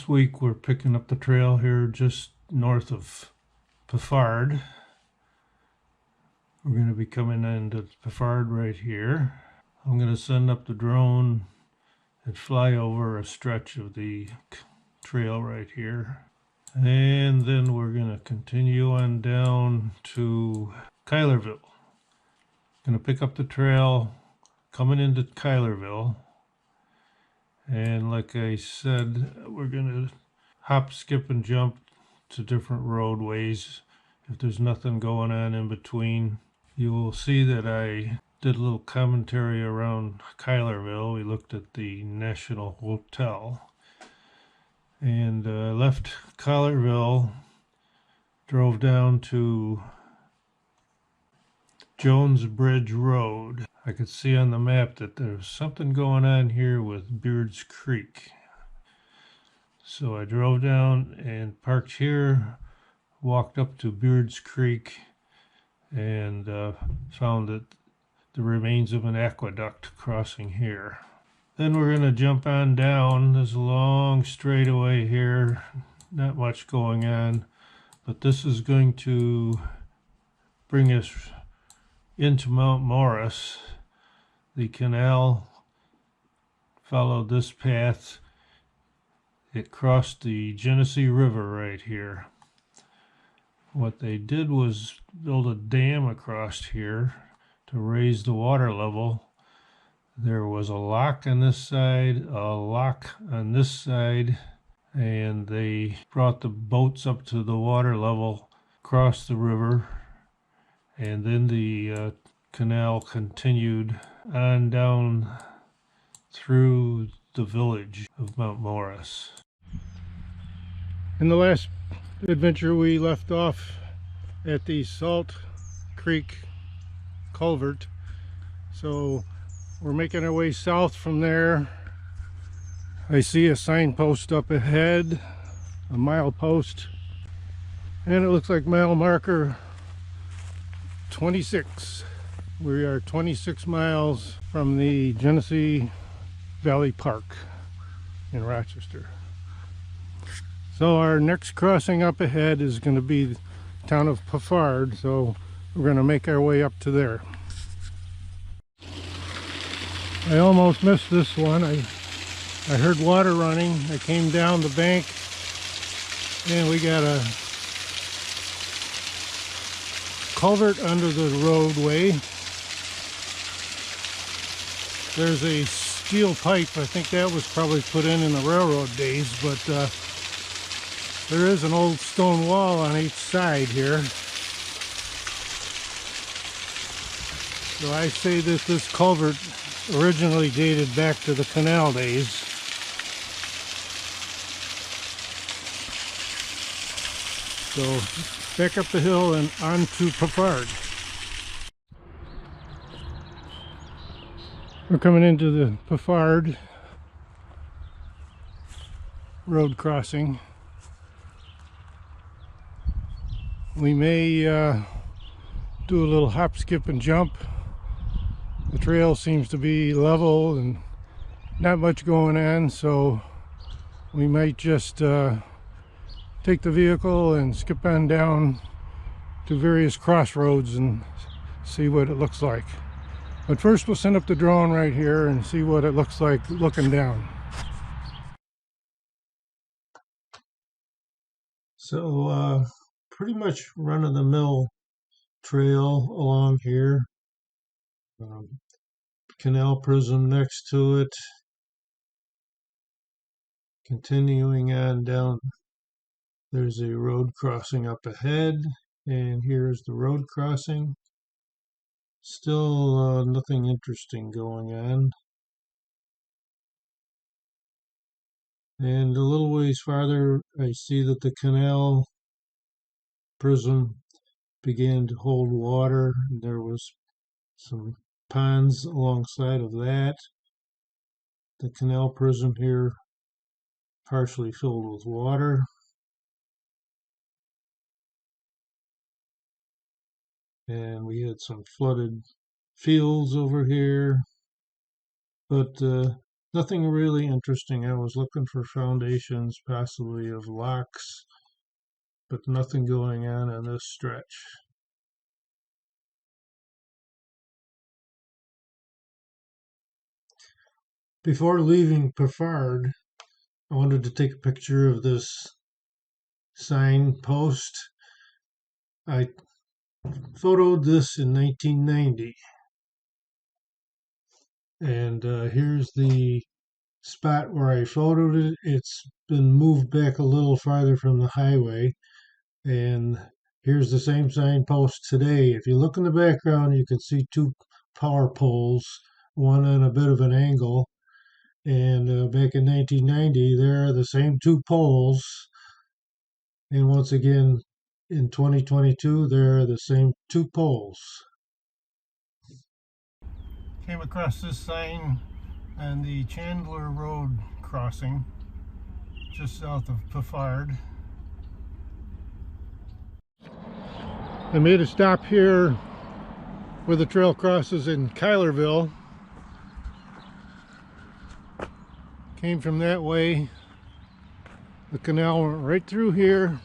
This week we're picking up the trail here just north of Peffard. We're going to be coming into Peffard right here. I'm going to send up the drone and fly over a stretch of the trail right here. And then we're going to continue on down to Cuylerville. Going to pick up the trail coming into Cuylerville. And like I said, we're going to hop, skip, and jump to different roadways. If there's nothing going on in between, you will see that I did a little commentary around Cuylerville. We looked at the National Hotel and left Cuylerville, drove down to Jones Bridge Road. I could see on the map that there's something going on here with Beards Creek. So I drove down and parked here, walked up to Beards Creek, and found that the remains of an aqueduct crossing here. Then we're going to jump on down. There's a long straightaway here, not much going on, but this is going to bring us into Mount Morris. The canal followed this path. It crossed the Genesee River right here. What they did was build a dam across here to raise the water level. There was a lock on this side, a lock on this side, and they brought the boats up to the water level across the river, and then the canal continued on down through the village of Mount Morris. In the last adventure, we left off at the Salt Creek culvert, so we're making our way south from there. I see a signpost up ahead, a mile post, and it looks like mile marker 26. We are 26 miles from the Genesee Valley Park in Rochester. So our next crossing up ahead is going to be the town of Peffard, so we're going to make our way up to there. I almost missed this one. I heard water running. I came down the bank and we got a culvert under the roadway. There's a steel pipe. I think that was probably put in the railroad days, but there is an old stone wall on each side here. So I say that this culvert originally dated back to the canal days. So back up the hill and on to Peffard. We're coming into the Peffard road crossing. We may do a little hop, skip, and jump. The trail seems to be level and not much going on, so we might just take the vehicle and skip on down to various crossroads and see what it looks like. But first we'll send up the drone right here and see what it looks like looking down. So pretty much run-of-the-mill trail along here. Canal prism next to it. Continuing on down, there's a road crossing up ahead, and here's the road crossing. Still nothing interesting going on. And a little ways farther, I see that the canal prism began to hold water. There was some ponds alongside of that. The canal prism here partially filled with water. And we had some flooded fields over here. But Nothing really interesting. I was looking for foundations, possibly of locks, but nothing going on this stretch. Before leaving Peffard, I wanted to take a picture of this signpost. I photoed this in 1990, and here's the spot where I photoed it. It's been moved back a little farther from the highway, and here's the same signpost today. If you look in the background, you can see two power poles, one on a bit of an angle, and back in 1990, there are the same two poles, and once again in 2022, there are the same two poles. Came across this sign on the Chandler Road crossing just south of Peffard. I made a stop here where the trail crosses in Cuylerville. Came from that way. The canal went right through here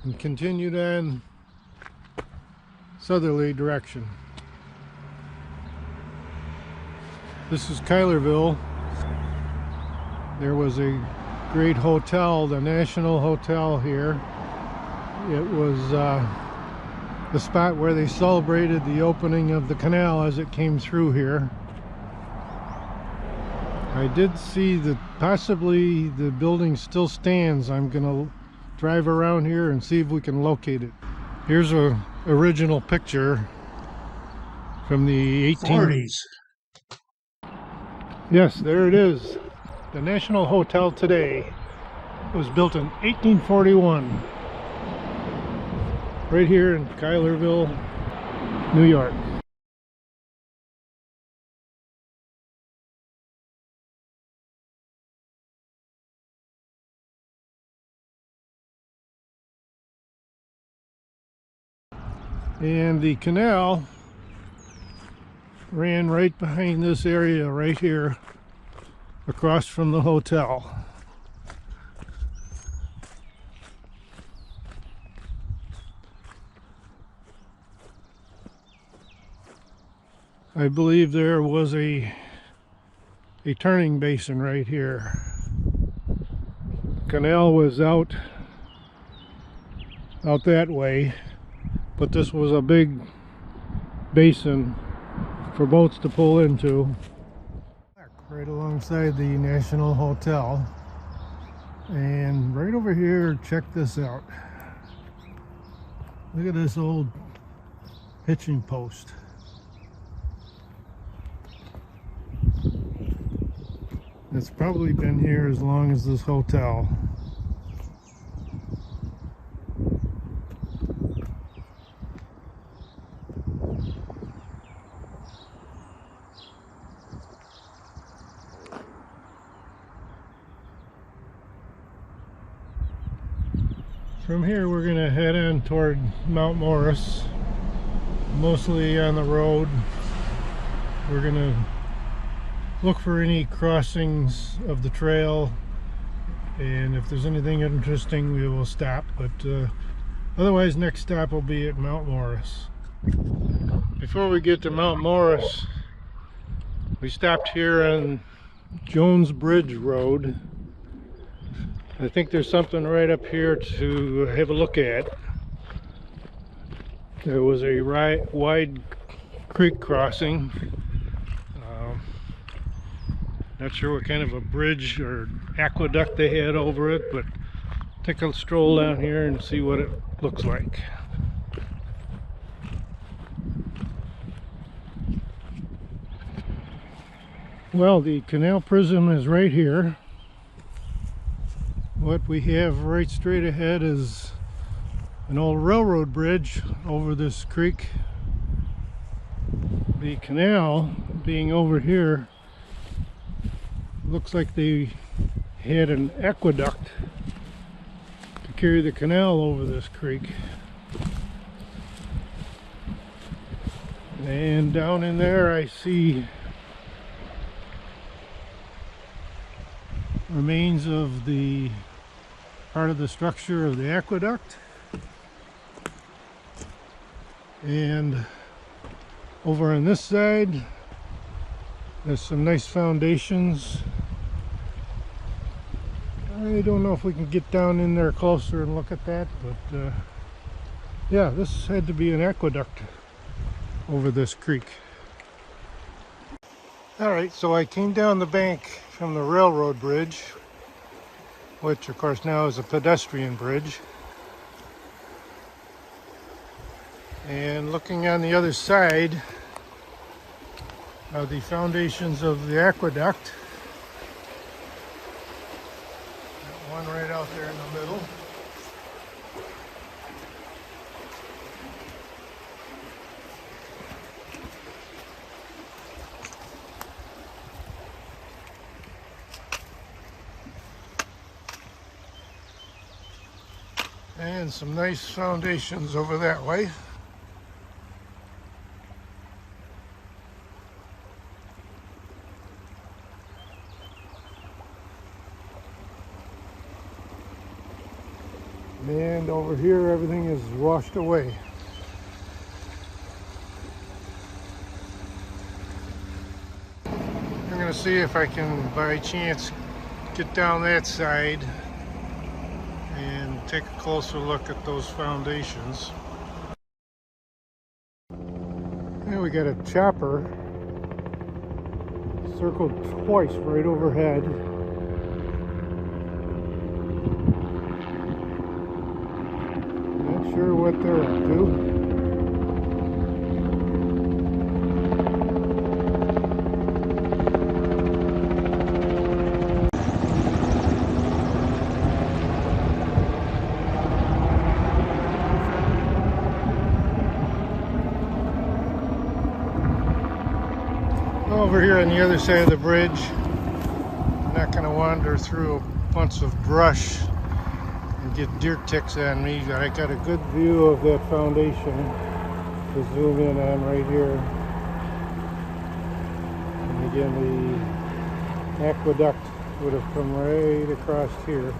and continued on southerly direction. This is Cuylerville. There was a great hotel, the National Hotel here. It was the spot where they celebrated the opening of the canal as it came through here. I did see that possibly the building still stands. I'm gonna drive around here and see if we can locate it. Here's a original picture from the 1840s. Yes, there it is. The National Hotel today. It was built in 1841. Right here in Cuylerville, New York. And the canal ran right behind this area right here, across from the hotel. I believe there was a turning basin right here. The canal was out that way, but this was a big basin for boats to pull into. Right alongside the National Hotel, and right over here, check this out. Look at this old hitching post. It's probably been here as long as this hotel. From here we're going to head on toward Mount Morris, mostly on the road. We're going to look for any crossings of the trail, and if there's anything interesting we will stop, but otherwise next stop will be at Mount Morris. Before we get to Mount Morris, we stopped here on Jones Bridge Road. I think there's something right up here to have a look at. There was a wide creek crossing. Not sure what kind of a bridge or aqueduct they had over it, but take a stroll down here and see what it looks like. Well, the canal prism is right here. What we have right straight ahead is an old railroad bridge over this creek. The canal being over here, looks like they had an aqueduct to carry the canal over this creek. And down in there I see remains of the part of the structure of the aqueduct. And over on this side, there's some nice foundations. I don't know if we can get down in there closer and look at that, but yeah, this had to be an aqueduct over this creek. Alright, so I came down the bank from the railroad bridge, which of course now is a pedestrian bridge. And looking on the other side are the foundations of the aqueduct. Got one right out there in the middle. And some nice foundations over that way. And over here, everything is washed away. I'm going to see if I can, by chance, get down that side and take a closer look at those foundations. And we got a chopper circled twice right overhead. Not sure what they're up to. Over here on the other side of the bridge, I'm not going to wander through a bunch of brush and get deer ticks on me. I got a good view of that foundation to zoom in on right here. And again, the aqueduct would have come right across here.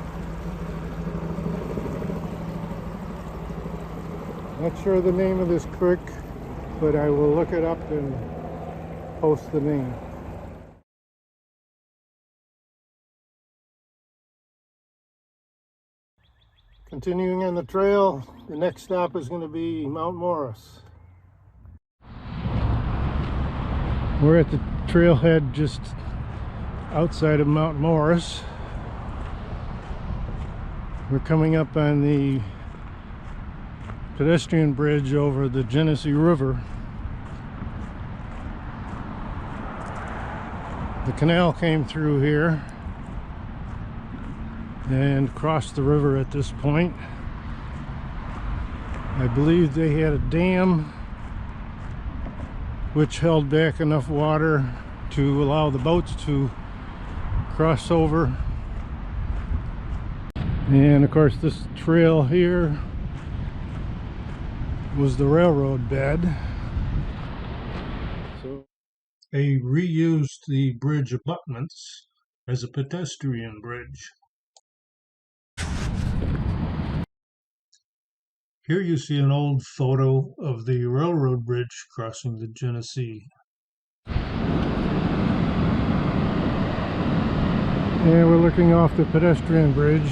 Not sure the name of this creek, but I will look it up and post the name. Continuing on the trail, the next stop is going to be Mount Morris. We're at the trailhead just outside of Mount Morris. We're coming up on the pedestrian bridge over the Genesee River. The canal came through here and crossed the river at this point. I believe they had a dam which held back enough water to allow the boats to cross over. And of course this trail here was the railroad bed. They reused the bridge abutments as a pedestrian bridge. Here you see an old photo of the railroad bridge crossing the Genesee. And we're looking off the pedestrian bridge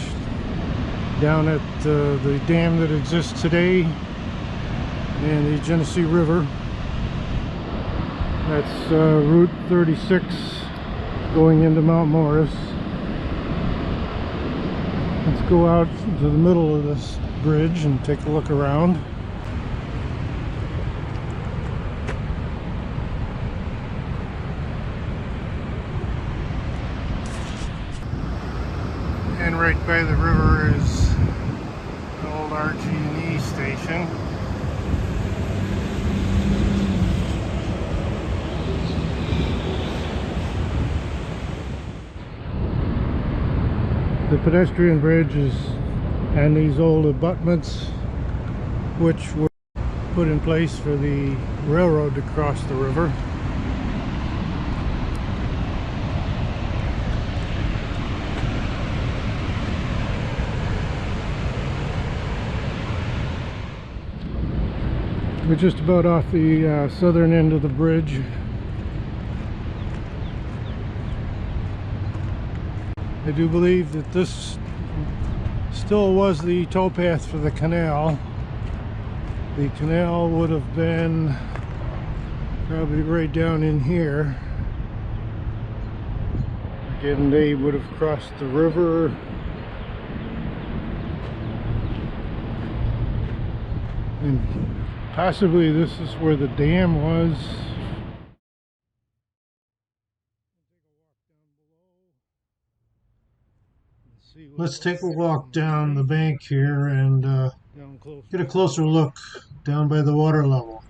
down at the dam that exists today and the Genesee River. That's Route 36 going into Mount Morris. Let's go out to the middle of this bridge and take a look around. And right by the river is the old RG&E station. The pedestrian bridge is on these old abutments which were put in place for the railroad to cross the river. We're just about off the southern end of the bridge. I do believe that this still was the towpath for the canal. The canal would have been probably right down in here. Again, they would have crossed the river. And possibly this is where the dam was. Let's take a walk down the bank here and get a closer look down by the water level.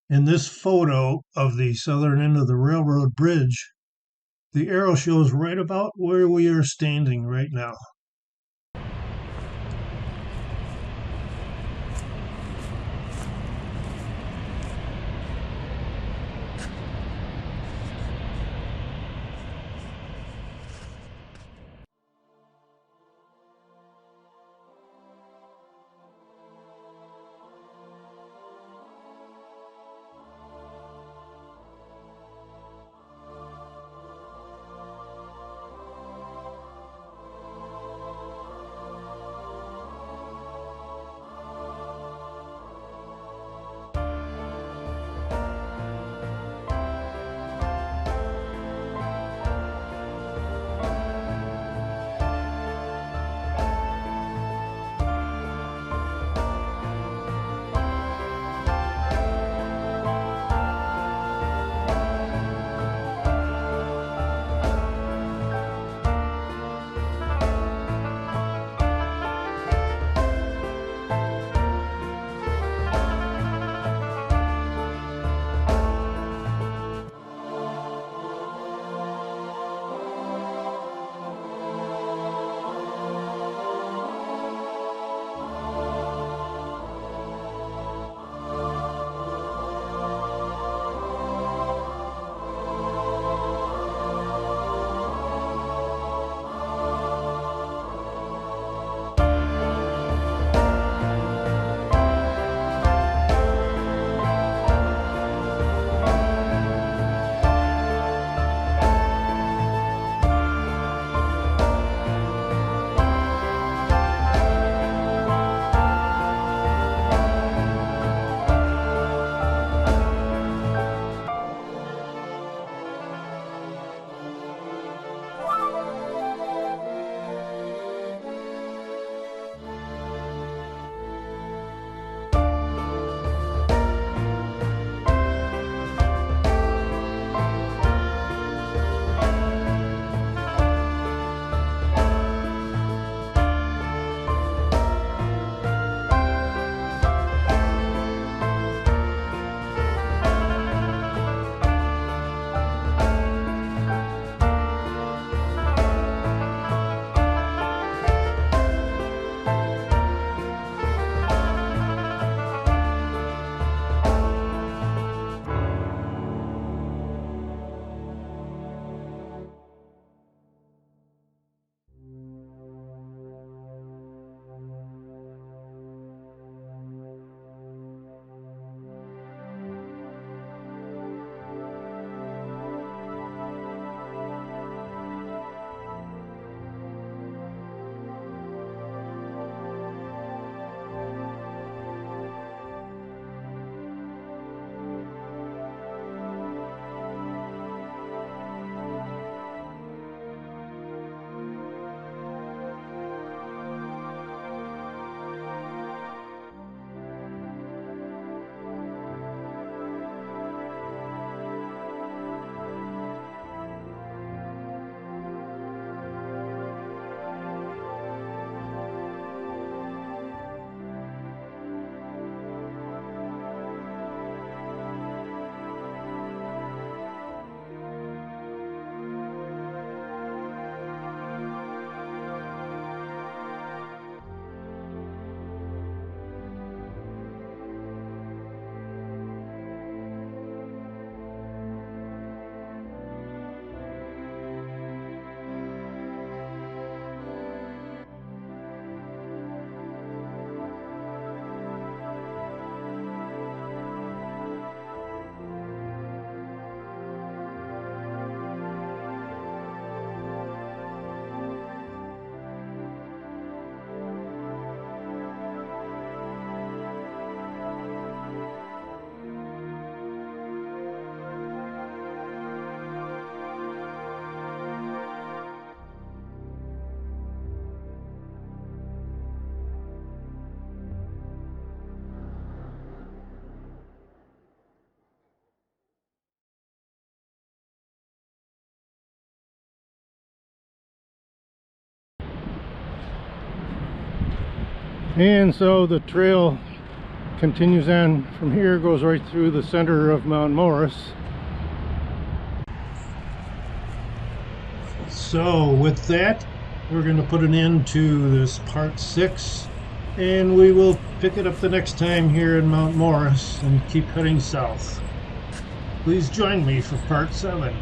In this photo of the southern end of the railroad bridge, the arrow shows right about where we are standing right now. And so the trail continues on from here, goes right through the center of Mount Morris. So with that, we're going to put an end to this part 6, and we will pick it up the next time here in Mount Morris and keep heading south. Please join me for part 7.